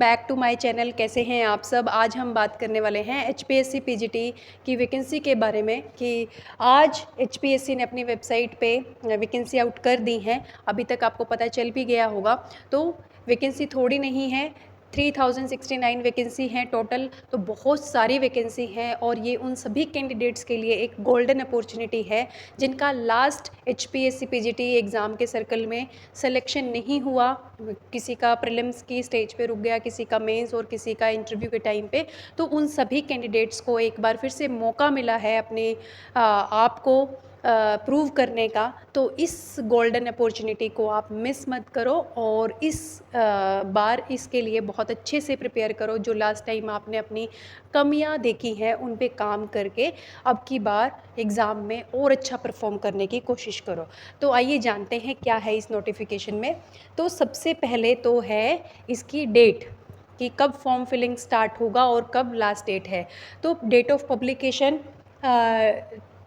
Back to my channel. कैसे हैं आप सब। आज हम बात करने वाले हैं एचपीएससी पीजीटी की वैकेंसी के बारे में कि आज एचपीएससी ने अपनी वेबसाइट पे वैकेंसी आउट कर दी हैं। अभी तक आपको पता चल भी गया होगा। तो वैकेंसी थोड़ी नहीं है, 3069 वैकेंसी हैं टोटल। तो बहुत सारी वैकेंसी हैं और ये उन सभी कैंडिडेट्स के लिए एक गोल्डन अपॉर्चुनिटी है जिनका लास्ट एचपीएससी पीजीटी एग्ज़ाम के सर्कल में सिलेक्शन नहीं हुआ। किसी का प्रीलिम्स की स्टेज पे रुक गया, किसी का मेंस और किसी का इंटरव्यू के टाइम पे। तो उन सभी कैंडिडेट्स को एक बार फिर से मौका मिला है अपने आप को प्रूव करने का। तो इस गोल्डन अपॉर्चुनिटी को आप मिस मत करो और इस बार इसके लिए बहुत अच्छे से प्रिपेयर करो। जो लास्ट टाइम आपने अपनी कमियां देखी हैं उन पे काम करके अब की बार एग्ज़ाम में और अच्छा परफॉर्म करने की कोशिश करो। तो आइए जानते हैं क्या है इस नोटिफिकेशन में। तो सबसे पहले तो है इसकी डेट कि कब फॉर्म फिलिंग स्टार्ट होगा और कब लास्ट डेट है। तो डेट ऑफ पब्लिकेशन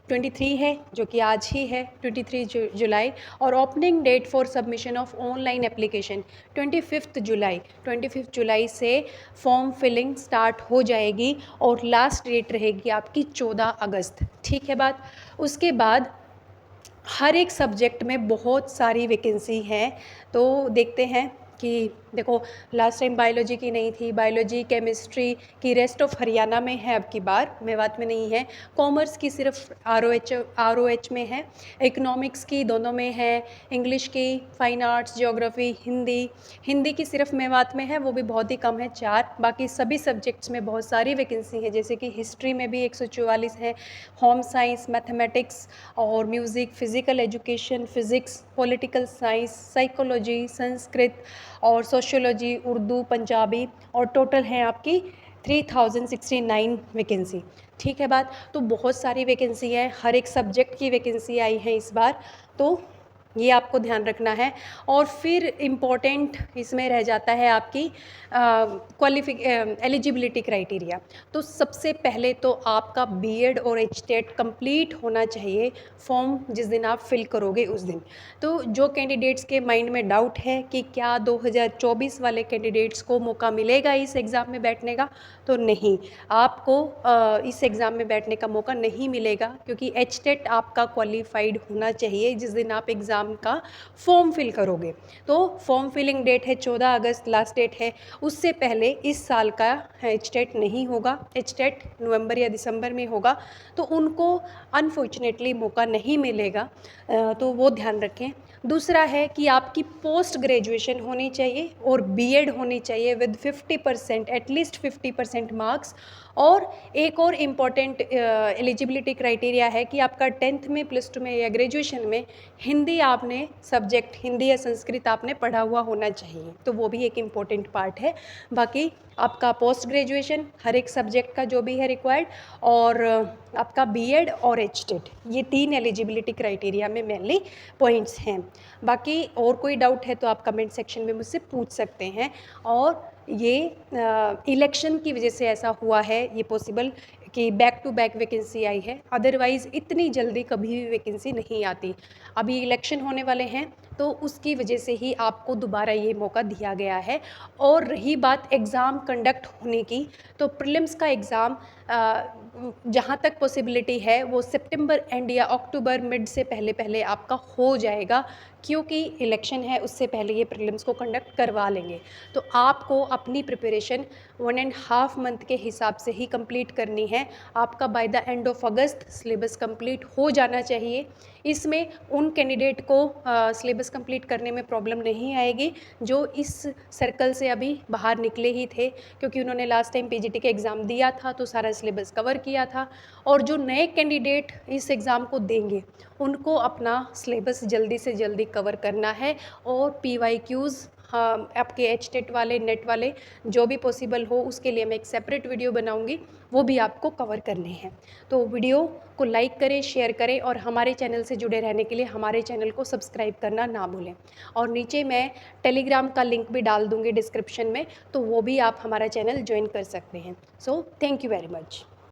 23 है, जो कि आज ही है, 23 जुलाई। और opening date for submission of online application 25 जुलाई से फॉर्म फिलिंग स्टार्ट हो जाएगी और लास्ट डेट रहेगी आपकी 14 अगस्त। ठीक है बात। उसके बाद हर एक सब्जेक्ट में बहुत सारी वैकेंसी हैं। तो देखते हैं कि देखो, लास्ट टाइम बायोलॉजी की नहीं थी, बायोलॉजी केमिस्ट्री की रेस्ट ऑफ हरियाणा में है, अब की बार मेवात में नहीं है। कॉमर्स की सिर्फ आरओएच में है, इकोनॉमिक्स की दोनों में है, इंग्लिश की, फाइन आर्ट्स, ज्योग्राफी, हिंदी की सिर्फ मेवात में है, वो भी बहुत ही कम है 4। बाकी सभी सब्जेक्ट्स में बहुत सारी वैकेंसी है, जैसे कि हिस्ट्री में भी 144 है, होम साइंस, मैथमेटिक्स और music, physical education, physics, political science, psychology, Sanskrit और सोशियोलॉजी, उर्दू, पंजाबी। और टोटल है आपकी 3069 वैकेंसी। ठीक है बात। तो बहुत सारी वैकेंसी है, हर एक सब्जेक्ट की वैकेंसी आई है इस बार। तो ये आपको ध्यान रखना है। और फिर इम्पोर्टेंट इसमें रह जाता है आपकी एलिजिबिलिटी क्राइटेरिया। तो सबसे पहले तो आपका बीएड और एचटेट कंप्लीट होना चाहिए फॉर्म जिस दिन आप फिल करोगे उस दिन। तो जो कैंडिडेट्स के माइंड में डाउट है कि क्या 2024 वाले कैंडिडेट्स को मौका मिलेगा इस एग्ज़ाम में बैठने का, तो नहीं, आपको इस एग्ज़ाम में बैठने का मौका नहीं मिलेगा, क्योंकि एचटेट आपका क्वालिफाइड होना चाहिए जिस दिन आप एग्ज़ाम का फॉर्म फिल करोगे। तो फॉर्म फिलिंग डेट है 14 अगस्त, लास्ट डेट है। उससे पहले इस साल का एचटेट नहीं होगा, एचटेट नवंबर या दिसंबर में होगा। तो उनको अनफॉर्चुनेटली मौका नहीं मिलेगा, तो वो ध्यान रखें। दूसरा है कि आपकी पोस्ट ग्रेजुएशन होनी चाहिए और बीएड होनी चाहिए विद 50%, एटलीस्ट 50% मार्क्स। और एक और इम्पॉर्टेंट एलिजिबिलिटी क्राइटेरिया है कि आपका 10th में, +2 में या ग्रेजुएशन में हिंदी, आपने सब्जेक्ट हिंदी या संस्कृत आपने पढ़ा हुआ होना चाहिए। तो वो भी एक इम्पॉर्टेंट पार्ट है। बाकी आपका पोस्ट ग्रेजुएशन हर एक सब्जेक्ट का जो भी है रिक्वायर्ड, और आपका बीएड और एचटेट, ये 3 एलिजिबिलिटी क्राइटेरिया में मेनली पॉइंट्स हैं। बाकी और कोई डाउट है तो आप कमेंट सेक्शन में मुझसे पूछ सकते हैं। और ये इलेक्शन की वजह से ऐसा हुआ है, ये पॉसिबल कि बैक टू बैक वैकेंसी आई है, अदरवाइज़ इतनी जल्दी कभी भी वैकेंसी नहीं आती। अभी इलेक्शन होने वाले हैं तो उसकी वजह से ही आपको दोबारा ये मौका दिया गया है। और रही बात एग्ज़ाम कंडक्ट होने की, तो प्रीलिम्स का एग्ज़ाम जहाँ तक पॉसिबिलिटी है वो सितंबर एंड या अक्टूबर मिड से पहले पहले आपका हो जाएगा, क्योंकि इलेक्शन है, उससे पहले ये प्रीलिम्स को कंडक्ट करवा लेंगे। तो आपको अपनी प्रिपरेशन 1.5 मंथ के हिसाब से ही कंप्लीट करनी है। आपका by the end of August syllabus complete हो जाना चाहिए। इसमें उन कैंडिडेट को सिलेबस कंप्लीट करने में प्रॉब्लम नहीं आएगी जो इस सर्कल से अभी बाहर निकले ही थे, क्योंकि उन्होंने लास्ट टाइम पीजीटी का एग्ज़ाम दिया था तो सारा सिलेबस कवर किया था। और जो नए कैंडिडेट इस एग्ज़ाम को देंगे उनको अपना सिलेबस जल्दी से जल्दी कवर करना है। और PYQs, हाँ, आपके एचटेट वाले, नेट वाले, जो भी पॉसिबल हो उसके लिए मैं एक सेपरेट वीडियो बनाऊंगी, वो भी आपको कवर करने हैं। तो वीडियो को लाइक करें, शेयर करें और हमारे चैनल से जुड़े रहने के लिए हमारे चैनल को सब्सक्राइब करना ना भूलें। और नीचे मैं टेलीग्राम का लिंक भी डाल दूँगी डिस्क्रिप्शन में, तो वो भी आप हमारा चैनल ज्वाइन कर सकते हैं। So thank you very much.